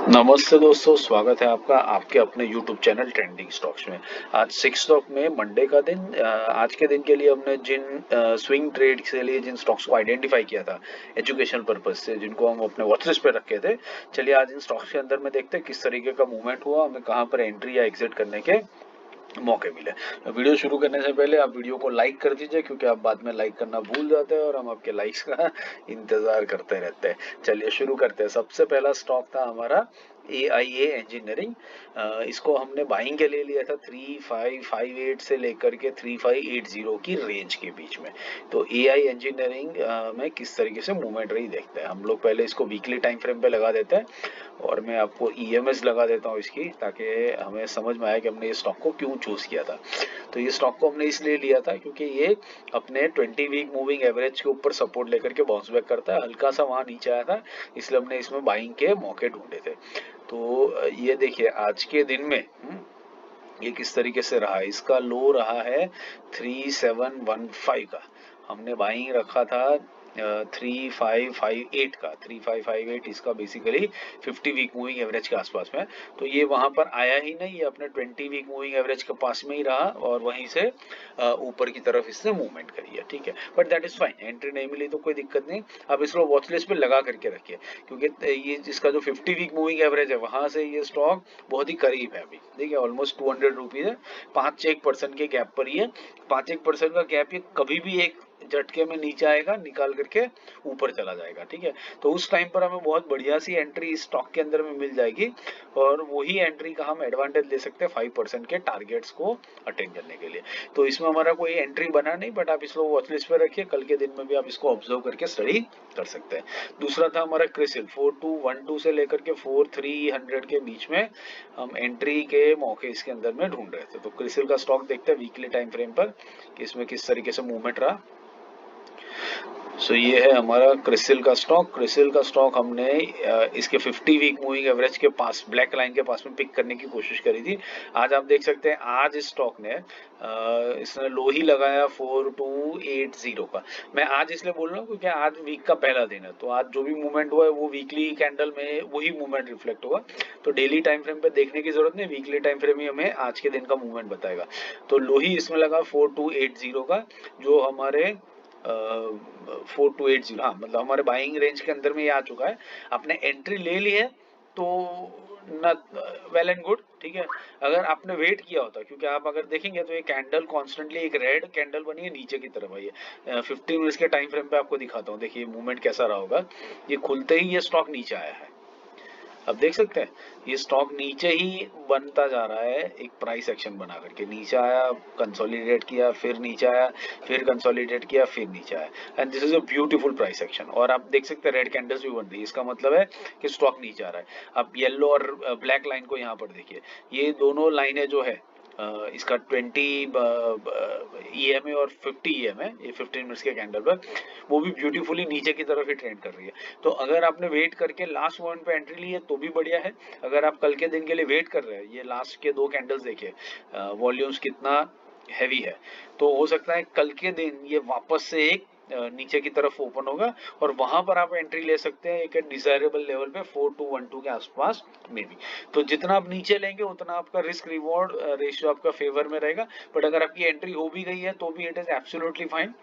नमस्ते दोस्तों, स्वागत है आपका आपके अपने YouTube चैनल ट्रेंडिंग स्टॉक्स में। आज 6 स्टॉक में मंडे का दिन। आज के दिन के लिए हमने जिन स्विंग ट्रेड के लिए जिन स्टॉक्स को आइडेंटिफाई किया था एजुकेशनल पर्पज से, जिनको हम अपने वॉच लिस्ट पे रखे थे, चलिए आज इन स्टॉक्स के अंदर में देखते हैं किस तरीके का मूवमेंट हुआ, हमें कहाँ पर एंट्री या एग्जिट करने के मौके मिले। वीडियो शुरू करने से पहले आप वीडियो को लाइक कर दीजिए, क्योंकि आप बाद में लाइक करना भूल जाते हैं और हम आपके लाइक्स का इंतजार करते रहते हैं। चलिए शुरू करते हैं। सबसे पहला स्टॉक था हमारा AIA इंजीनियरिंग। इसको हमने बाइंग के लिए लिया था 3558 से लेकर के 3580 की रेंज के बीच में। तो AI इंजीनियरिंग में किस तरीके से मूवमेंट रही देखते हैं। हम लोग पहले इसको वीकली टाइम फ्रेम पे लगा देते हैं और मैं आपको EMS लगा देता हूँ इसकी, ताकि हमें समझ में आए कि हमने ये स्टॉक को क्यों चूज किया था। तो ये स्टॉक को हमने इसलिए लिया था क्योंकि ये अपने 20 वीक मूविंग एवरेज के ऊपर सपोर्ट लेकर के बाउंस बैक करता है। हल्का सा वहां नीचे आया था, इसलिए हमने इसमें बाइंग के मौके ढूंढे थे। तो ये देखिए आज के दिन में ये किस तरीके से रहा। इसका लो रहा है 3715 का। हमने बाइंग रखा था 3558 का। 3558 इसका बेसिकली 50 वीक मूविंग एवरेज के आसपास में। तो ये वहां पर आया ही नहीं, ये अपने 20 वीक मूविंग एवरेज के पास में ही रहा और वहीं से ऊपर की तरफ इसने मूवमेंट करी है। ठीक है, but that is fine. Entry नहीं मिली तो कोई दिक्कत नहीं। अब इसको वॉच लिस्ट पे लगा करके रखिए, क्योंकि ये जिसका जो 50 वीक मूविंग एवरेज है वहां से ये स्टॉक बहुत ही करीब है। अभी देखिए ऑलमोस्ट 200 रुपीज है। 5-1% के गैप पर ही है। 5-1% का गैप ये कभी भी एक झटके में नीचे आएगा, निकाल करके ऊपर चला जाएगा। ठीक है, तो उस टाइम पर हमें बहुत बढ़िया सी एंट्री स्टॉक के अंदर में मिल जाएगी और वही एंट्री का हम एडवांटेज ले सकते हैं 5% के टारगेट्स को अटेंड करने के लिए। तो इसमें हमारा कोई एंट्री बना नहीं, बट आप इसको वॉच लिस्ट पे रखिए, कल के दिन में भी आप इसको ऑब्जर्व करके स्टडी कर सकते हैं। दूसरा था हमारा क्रिसिल। 4212 से लेकर के 4300 के बीच में हम एंट्री के मौके इसके अंदर में ढूंढ रहे थे। तो क्रिसिल का स्टॉक देखते हैं वीकली टाइम फ्रेम पर कि इसमें किस तरीके से मूवमेंट रहा। सो ये है हमारा क्रिसिल का स्टॉक। क्रिसिल का स्टॉक हमने इसके 50 वीक मूविंग एवरेज के पास, ब्लैक लाइन के पास में पिक करने की कोशिश करी थी। आज आप देख सकते हैं आज इस स्टॉक ने इसने लो ही लगाया 4280 का। मैं आज इसलिए बोल रहा हूँ क्योंकि आज वीक का पहला दिन है, तो आज जो भी मूवमेंट हुआ है वो वीकली कैंडल में वही मूवमेंट रिफ्लेक्ट होगा। तो डेली टाइम फ्रेम पे देखने की जरूरत नहीं, वीकली टाइम फ्रेम ही हमें आज के दिन का मूवमेंट बताएगा। तो लो ही इसमें लगा 4280 का, जो हमारे 4280, हाँ मतलब हमारे बाइंग रेंज के अंदर में ये आ चुका है। आपने एंट्री ले ली है तो न वेल एंड गुड। ठीक है, अगर आपने वेट किया होता, क्योंकि आप अगर देखेंगे तो ये कैंडल कॉन्स्टेंटली एक रेड कैंडल बनी है, नीचे की तरफ आई है। 15 मिनट्स के टाइम फ्रेम पे आपको दिखाता हूँ, देखिए मूवमेंट कैसा रहा होगा। ये खुलते ही ये स्टॉक नीचे आया है। अब देख सकते हैं ये स्टॉक नीचे ही बनता जा रहा है, एक प्राइस एक्शन बना करके नीचे आया, कंसोलिडेट किया, फिर नीचे आया, फिर कंसोलिडेट किया, फिर नीचे आया। And this is a beautiful price action. और आप देख सकते हैं रेड कैंडल्स भी बन रही है, इसका मतलब है कि स्टॉक नीचे आ रहा है। आप येलो और ब्लैक लाइन को यहाँ पर देखिए, ये दोनों लाइनें जो है इसका 20 EMA और 50 EMA, ये 15 मिनट्स के कैंडल पर, वो भी ब्यूटीफुली नीचे की तरफ ही ट्रेंड कर रही है। तो अगर आपने वेट करके लास्ट मोमेंट पे एंट्री ली है तो भी बढ़िया है। अगर आप कल के दिन के लिए वेट कर रहे हैं, ये लास्ट के 2 कैंडल्स देखिए, वॉल्यूम्स कितना हैवी है, तो हो सकता है कल के दिन ये वापस से एक नीचे की तरफ ओपन होगा और वहां पर आप एंट्री ले सकते हैं एक डिजायरेबल लेवल पे 4212 के आसपास में भी। तो जितना आप नीचे लेंगे उतना आपका रिस्क रिवॉर्ड रेशियो आपका फेवर में रहेगा। बट अगर आपकी एंट्री हो भी गई है तो भी इट इज एब्सोल्युटली फाइन।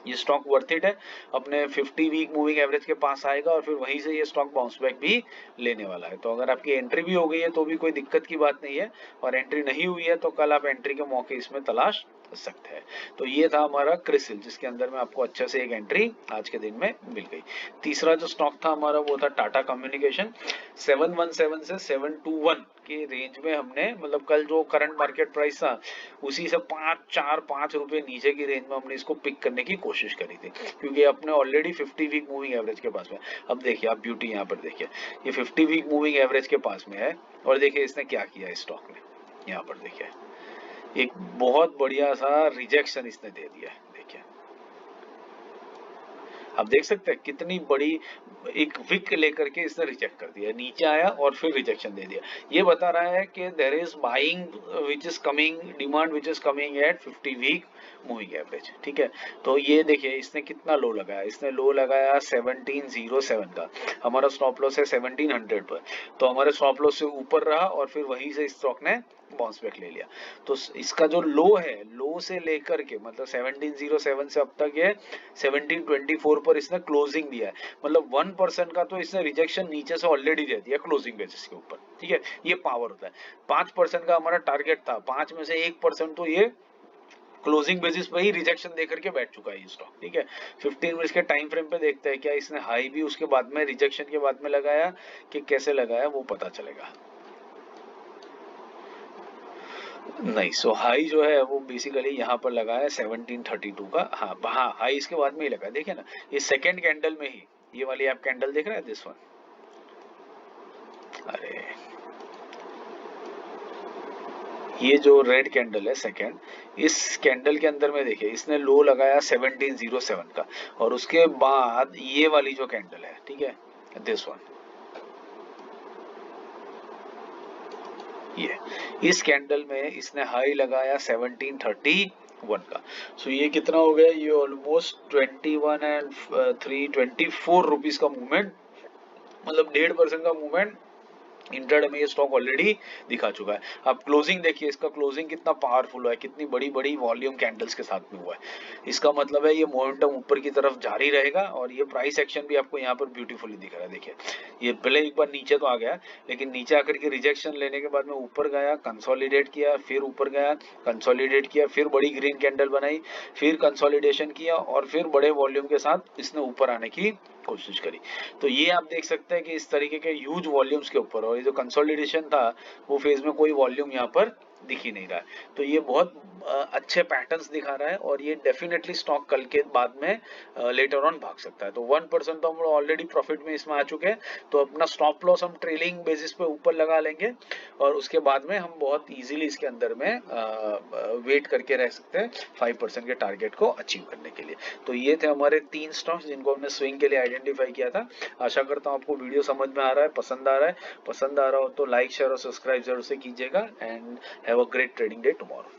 ये स्टॉक वर्थ इट है, अपने 50 वीक मूविंग एवरेज के पास आएगा और फिर वहीं से ये स्टॉक बाउंस बैक भी लेने वाला है। तो अगर आपकी एंट्री भी हो गई है तो भी कोई दिक्कत की बात नहीं है, और एंट्री नहीं हुई है तो कल आप एंट्री के मौके इसमें तलाश सकते हैं। तो ये था हमारा क्रिसिल, जिसके अंदर में आपको अच्छे से एक एंट्री आज के दिन में मिल गई। तीसरा जो स्टॉक था हमारा वो था टाटा कम्युनिकेशन। 717 से 721 के रेंज में हमने, मतलब कल जो करंट मार्केट प्राइस था उसी से 5 रुपए नीचे की रेंज में हमने इसको पिक करने की कोशिश करी थी, क्योंकि अपने ऑलरेडी 50 वीक मूविंग एवरेज के पास में। अब देखिए आप ब्यूटी यहाँ पर देखिए, ये 50 वीक मूविंग एवरेज के पास में है और देखिए इसने क्या किया इस स्टॉक ने। यहाँ पर देखिए एक बहुत बढ़िया सा रिजेक्शन इसने दे दिया है। देखिए आप देख सकते हैं कितनी बड़ी एक विक लेकर के इसने रिजेक्ट कर दिया, नीचे आया और फिर रिजेक्शन दे दिया। ये बता रहा है कि there is buying which is coming, demand which is coming at 50 week moving average, ठीक है। तो ये देखिए इसने कितना लो लगाया, इसने लो लगाया 1707 का, हमारा स्टॉप लॉस है 1700 पर, तो हमारे स्टॉप लॉस से ऊपर रहा और फिर वहीं से स्टॉक ने बाउंस बैक ले लिया। तो इसका जो लो है, लो से लेकर के मतलब 1707 से अब तक ये 1724 पर इसने क्लोजिंग दिया है, मतलब 1% का तो इसने रिजेक्शन नीचे से ऑलरेडी दे दिया क्लोजिंग बेसिस के ऊपर, ठीक है। ये पावर होता है। 5% का हमारा टारगेट था, 5 में से 1% तो ये क्लोजिंग बेसिस पे ही रिजेक्शन देकर के बैठ चुका है ये स्टॉक, ठीक है। 15 मिनट्स के टाइम फ्रेम पे देखते हैं क्या इसने हाई भी उसके बाद में रिजेक्शन के बाद में लगाया कि कैसे लगाया, वो पता चलेगा। नहीं, सो हाई जो है वो बेसिकली यहाँ पर लगा है 1732 का। हाँ हाँ, हाई इसके बाद में ही लगा, देखिए ना, ये सेकेंड कैंडल में ही, ये वाली आप कैंडल देख रहे हैं, दिस वन, अरे ये जो रेड कैंडल है सेकेंड, इस कैंडल के अंदर में देखिए इसने लो लगाया 1707 का, और उसके बाद ये वाली जो कैंडल है, ठीक है, दिस वन, ये इस कैंडल में इसने हाई लगाया 1731 का। सो ये कितना हो गया, ये ऑलमोस्ट 21 एंड 324 रुपीज का मूवमेंट, मतलब 1.5% का मूवमेंट इंट्राडे में ये स्टॉक ऑलरेडी दिखा चुका है। अब क्लोजिंग देखिए, इसका क्लोजिंग कितना पावरफुल है, कितनी बड़ी बड़ी वॉल्यूम कैंडल्स के साथ में हुआ है। इसका मतलब है ये मोमेंटम ऊपर की तरफ जारी रहेगा, और ये प्राइस एक्शन भी आपको यहाँ पर ब्यूटीफुली दिख रहा है। देखिए ये पहले एक बार नीचे तो आ गया, लेकिन नीचे आकर के रिजेक्शन लेने के बाद में ऊपर गया, कंसोलिडेट किया, फिर ऊपर गया, कंसोलिडेट किया, फिर बड़ी ग्रीन कैंडल बनाई, फिर कंसोलिडेशन किया, और फिर बड़े वॉल्यूम के साथ इसने ऊपर आने की कोशिश करी। तो ये आप देख सकते हैं कि इस तरीके के ह्यूज वॉल्यूम्स के ऊपर, और ये जो कंसोलिडेशन था वो फेज में कोई वॉल्यूम यहाँ पर दिख ही नहीं रहा है। तो ये बहुत अच्छे पैटर्न्स दिखा रहा है, और ये डेफिनेटली स्टॉक कल के बाद में लेटर ऑन भाग सकता है। तो 1% तो हम लोग ऑलरेडी प्रॉफिट में इसमें आ चुके हैं, तो अपना स्टॉप लॉस हम ट्रेलिंग बेसिस पे ऊपर लगा लेंगे, और उसके बाद में हम बहुत इजीली इसके अंदर में वेट करके रह सकते हैं 5% के टारगेट को अचीव करने के लिए। तो ये थे हमारे 3 स्टॉक्स जिनको हमने स्विंग के लिए आइडेंटिफाई किया था। आशा करता हूँ आपको वीडियो समझ में आ रहा है, पसंद आ रहा है। पसंद आ रहा हो तो लाइक शेयर और सब्सक्राइब जरूर से कीजिएगा, and have a great trading day tomorrow.